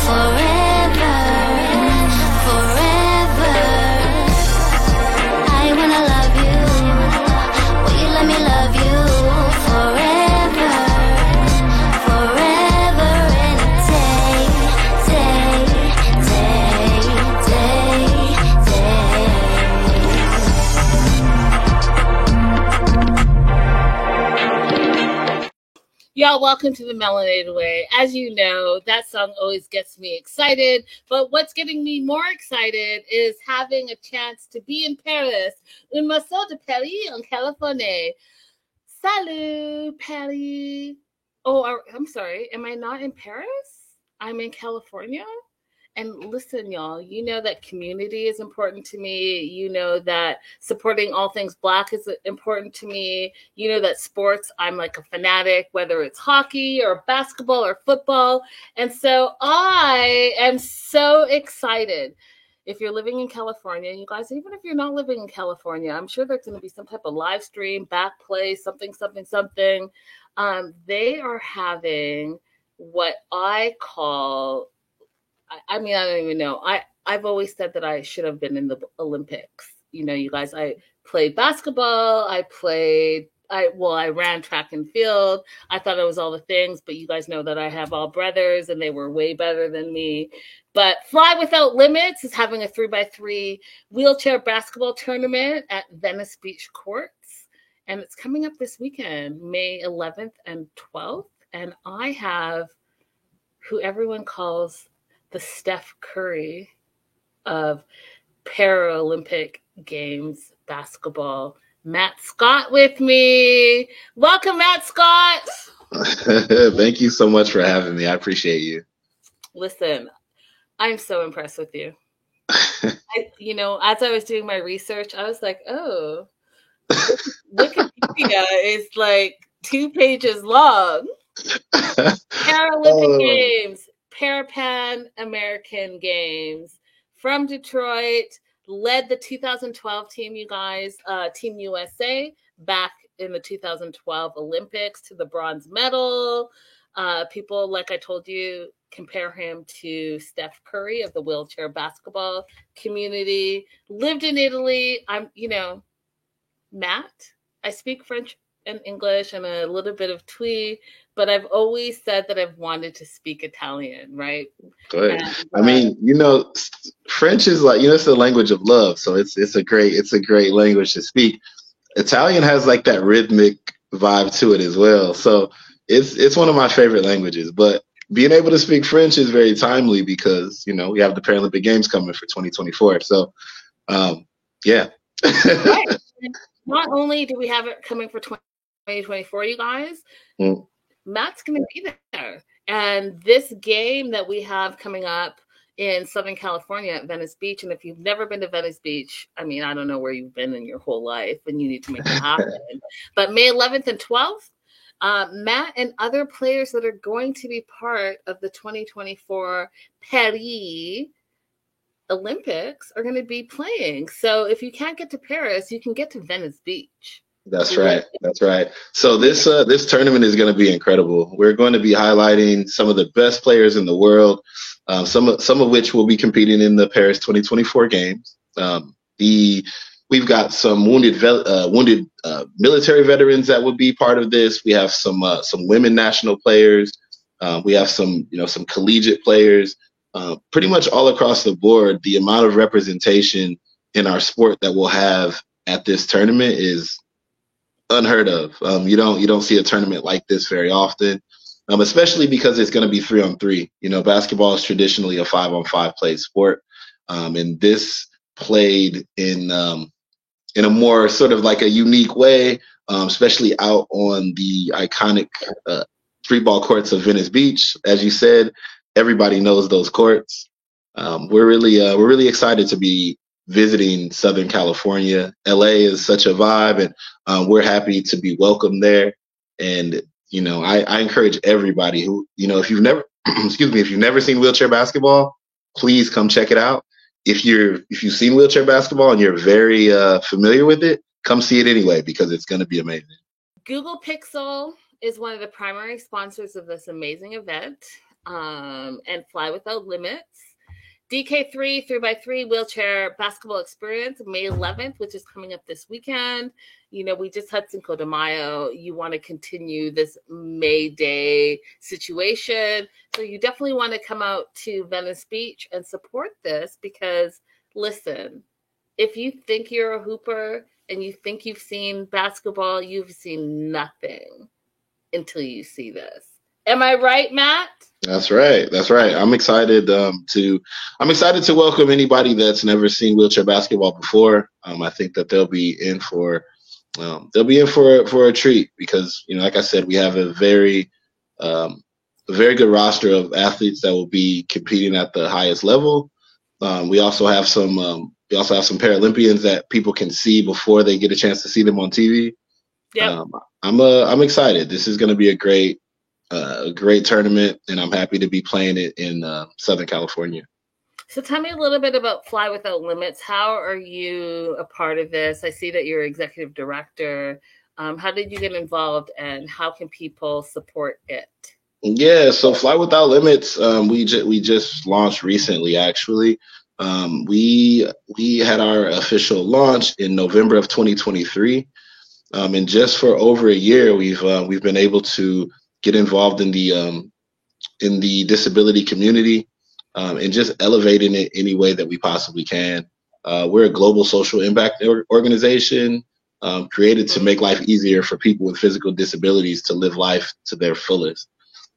forever, forever. I wanna love you. Will you let me love you forever, forever and a day, day, day, day, day. Y'all, welcome to the Melanated Way. As you know, that song always gets me excited, but what's getting me more excited is having a chance to be in Paris, un morceau de Paris en Californie. Salut, Paris. Oh, I'm sorry. Am I not in Paris? I'm in California. And listen, y'all, you know that community is important to me. You know that supporting all things Black is important to me. You know that sports, I'm like a fanatic, whether it's hockey or basketball or football. And so I am so excited. If you're living in California, you guys, even if you're not living in California, I'm sure there's going to be some type of live stream, back play, something. They are having what I call, I mean, I don't even know. I've always said that I should have been in the Olympics. You know, you guys, I played basketball. I ran track and field. I thought I was all the things, but you guys know that I have all brothers and they were way better than me. But Fly Without Limits is having a 3x3 wheelchair basketball tournament at Venice Beach Courts. And it's coming up this weekend, May 11th and 12th. And I have who everyone calls the Steph Curry of Paralympic Games basketball, Matt Scott, with me. Welcome, Matt Scott. Thank you so much for having me. I appreciate you. Listen, I'm so impressed with you. As I was doing my research, I was like, oh, Wikipedia is like 2 pages long. Paralympic Games, Parapan American Games, from Detroit, led the 2012 team, you guys, Team USA, back in the 2012 Olympics to the bronze medal. People, like I told you, compare him to Steph Curry of the wheelchair basketball community. Lived in Italy. Matt, I speak French and English and a little bit of Twi, but I've always said that I've wanted to speak Italian, right? Good. I mean, French is like, it's the language of love. So it's a great language to speak. Italian has like that rhythmic vibe to it as well. So it's one of my favorite languages, but being able to speak French is very timely because, we have the Paralympic Games coming for 2024. So, yeah. Right. Not only do we have it coming for 2024, you guys, Matt's going to be there. And this game that we have coming up in Southern California at Venice Beach, and if you've never been to Venice Beach, I mean, I don't know where you've been in your whole life, and you need to make it happen. But May 11th and 12th, Matt and other players that are going to be part of the 2024 Paris Olympics are going to be playing. So if you can't get to Paris, you can get to Venice Beach. That's right. So this tournament is going to be incredible. We're going to be highlighting some of the best players in the world, some of which will be competing in the Paris 2024 Games. We've got some wounded military veterans that will be part of this. We have some women national players. We have some collegiate players. Pretty much all across the board, the amount of representation in our sport that we'll have at this tournament is unheard of. You don't see a tournament like this very often, especially because it's going to be 3-on-3. Basketball is traditionally a 5-on-5 play sport, and this played in a more sort of like a unique way, especially out on the iconic 3-ball courts of Venice Beach. As you said, everybody knows those courts. We're really excited to be visiting Southern California. LA is such a vibe, and we're happy to be welcomed there. And I encourage everybody who, if you've never if you've never seen wheelchair basketball, please come check it out. If you've seen wheelchair basketball and you're very familiar with it, come see it anyway, because it's going to be amazing. Google Pixel is one of the primary sponsors of this amazing event. and Fly Without Limits. DK3 3x3 wheelchair basketball experience, May 11th, which is coming up this weekend. You know, we just had Cinco de Mayo. You want to continue this May Day situation. So you definitely want to come out to Venice Beach and support this because, listen, if you think you're a hooper and you think you've seen basketball, you've seen nothing until you see this. Am I right, Matt? That's right. That's right. I'm excited to welcome anybody that's never seen wheelchair basketball before. I think that they'll be in for a treat because, you know, like I said, we have a very good roster of athletes that will be competing at the highest level. We also have some Paralympians that people can see before they get a chance to see them on TV. Yep. I'm excited. This is going to be a great tournament, and I'm happy to be playing it in Southern California. So tell me a little bit about Fly Without Limits. How are you a part of this? I see that you're executive director. How did you get involved, and how can people support it? Yeah, so Fly Without Limits, we just launched recently. Actually, we had our official launch in November of 2023, and just for over a year, we've been able to get involved in the disability community and just elevating it any way that we possibly can. We're a global social impact organization created to make life easier for people with physical disabilities to live life to their fullest.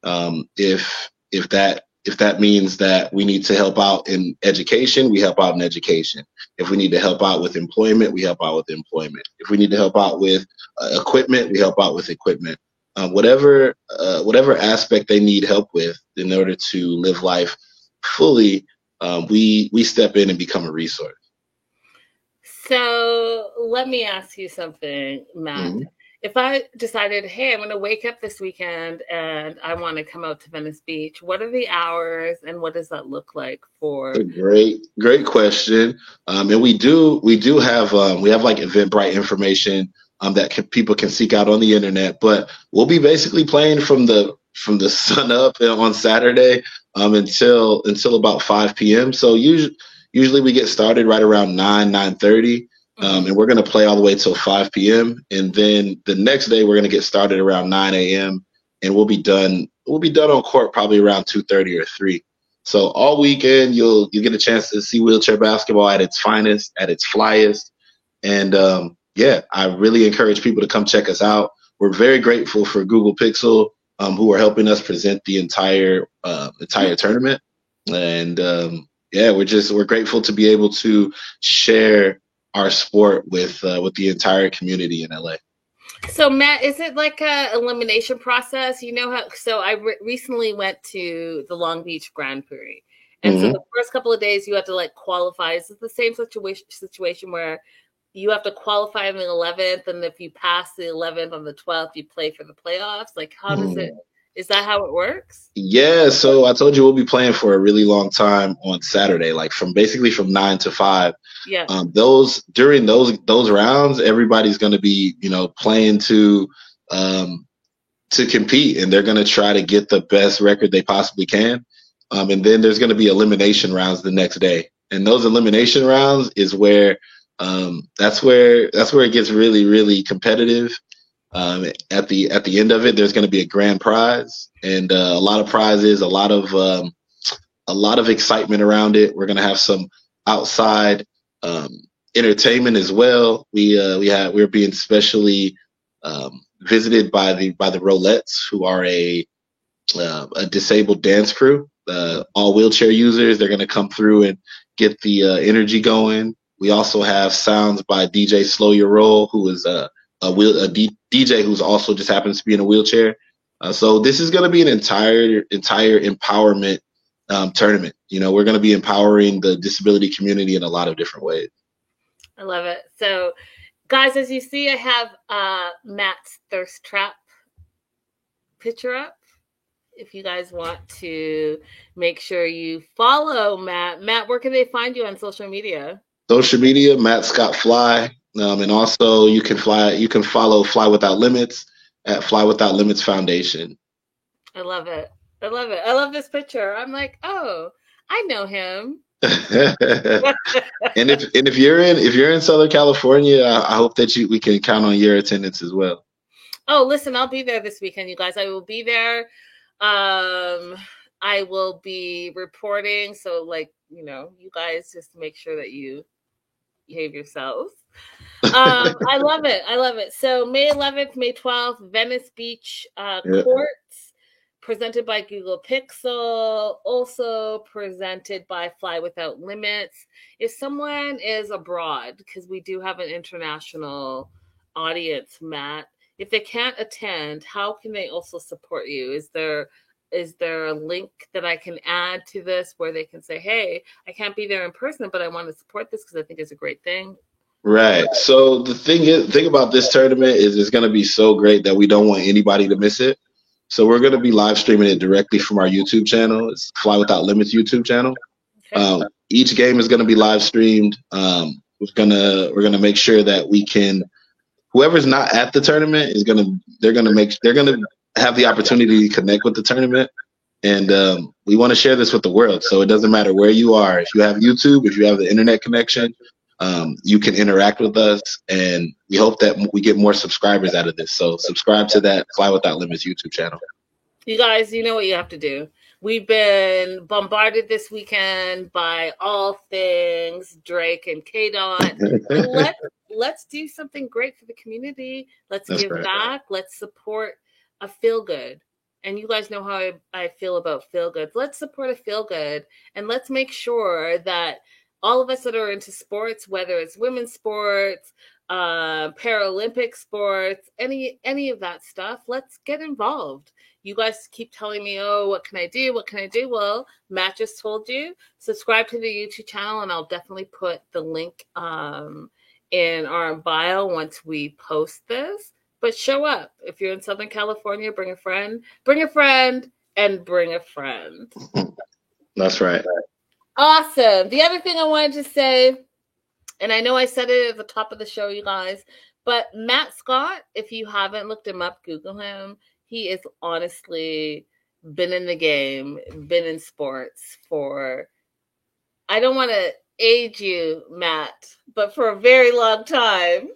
If that means that we need to help out in education, we help out in education. If we need to help out with employment, we help out with employment. If we need to help out with equipment, we help out with equipment. Whatever aspect they need help with in order to live life fully, we step in and become a resource. So let me ask you something, Matt. Mm-hmm. If I decided, hey, I'm going to wake up this weekend and I want to come out to Venice Beach, what are the hours and what does that look like for? A great question. And we have like Eventbrite information that people can seek out on the internet, but we'll be basically playing from the sun up on Saturday until about 5 p.m. So usually we get started right around 9:30. And we're going to play all the way till 5 p.m. And then the next day we're going to get started around 9 a.m. and we'll be done on court probably around 2:30 or 3. So all weekend you'll get a chance to see wheelchair basketball at its finest, at its flyest. And I really encourage people to come check us out. We're very grateful for Google Pixel, who are helping us present the entire tournament. And we're grateful to be able to share our sport with the entire community in LA. So Matt, is it like a elimination process? You know how? So I recently went to the Long Beach Grand Prix, and so the first couple of days you have to like qualify. Is it the same situation where you have to qualify on the 11th, and if you pass the 11th on the 12th, you play for the playoffs? Like, how does it? Is that how it works? Yeah. So I told you we'll be playing for a really long time on Saturday, like from 9 to 5. Yeah. During those rounds, everybody's going to be, playing to compete, and they're going to try to get the best record they possibly can. And then there's going to be elimination rounds the next day, and those elimination rounds is where that's where it gets really, really competitive. At the end of it, there's going to be a grand prize and a lot of prizes, a lot of excitement around it. We're going to have some outside entertainment as well. We're being specially visited by the Rolettes, who are a disabled dance crew, all wheelchair users. They're going to come through and get the energy going. We also have sounds by DJ Slow Your Roll, who is a DJ who's also just happens to be in a wheelchair. So this is going to be an entire empowerment tournament. We're going to be empowering the disability community in a lot of different ways. I love it. So, guys, as you see, I have Matt's Thirst Trap picture up. If you guys want to make sure you follow Matt. Matt, where can they find you on social media? Social media, Matt Scott Fly. And also you can follow Fly Without Limits at Fly Without Limits Foundation. I love it. I love it. I love this picture. I'm like, oh, I know him. And if you're in Southern California, I hope that we can count on your attendance as well. Oh, listen, I'll be there this weekend, you guys. I will be there. I will be reporting. So, like, you guys just make sure that you behave yourselves. I love it. I love it. So May 11th, May 12th, Venice Beach Courts, presented by Google Pixel, also presented by Fly Without Limits. If someone is abroad, because we do have an international audience, Matt, if they can't attend, how can they also support you? Is there a link that I can add to this where they can say, hey, I can't be there in person, but I want to support this because I think it's a great thing? Right. So the thing about this tournament is it's going to be so great that we don't want anybody to miss it. So we're going to be live streaming it directly from our YouTube channel. It's Fly Without Limits YouTube channel. Okay. Each game is going to be live streamed. We're gonna make sure that we can. Whoever's not at the tournament they're gonna have the opportunity to connect with the tournament, and we want to share this with the world. So it doesn't matter where you are. If you have YouTube, if you have the internet connection, you can interact with us, and we hope that we get more subscribers out of this. So subscribe to that Fly Without Limits YouTube channel. You guys, you know what you have to do. We've been bombarded this weekend by all things Drake and K-Dot. Let's do something great for the community. Let's give back. Let's support a feel good. And you guys know how I feel about feel good. Let's support a feel good, and let's make sure that all of us that are into sports, whether it's women's sports, Paralympic sports, any of that stuff, let's get involved. You guys keep telling me, oh, what can I do? What can I do? Well, Matt just told you, subscribe to the YouTube channel, and I'll definitely put the link in our bio once we post this. But show up. If you're in Southern California, bring a friend, and bring a friend. That's right. Awesome. The other thing I wanted to say, and I know I said it at the top of the show, you guys, but Matt Scott, if you haven't looked him up, Google him. He is honestly been in the game, been in sports for, I don't want to age you, Matt, but for a very long time.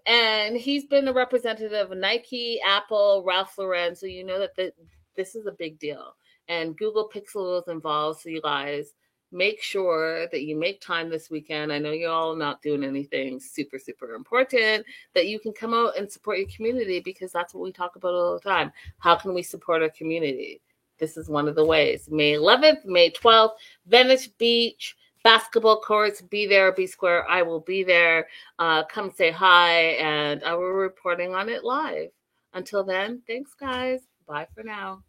And he's been a representative of Nike, Apple, Ralph Lauren. So you know that this is a big deal. And Google Pixel is involved. So you guys, make sure that you make time this weekend. I know you're all not doing anything super, super important, that you can come out and support your community, because that's what we talk about all the time. How can we support our community? This is one of the ways. May 11th, May 12th, Venice Beach, basketball courts. Be there, be square. I will be there. Come say hi, and I will be reporting on it live. Until then, thanks, guys. Bye for now.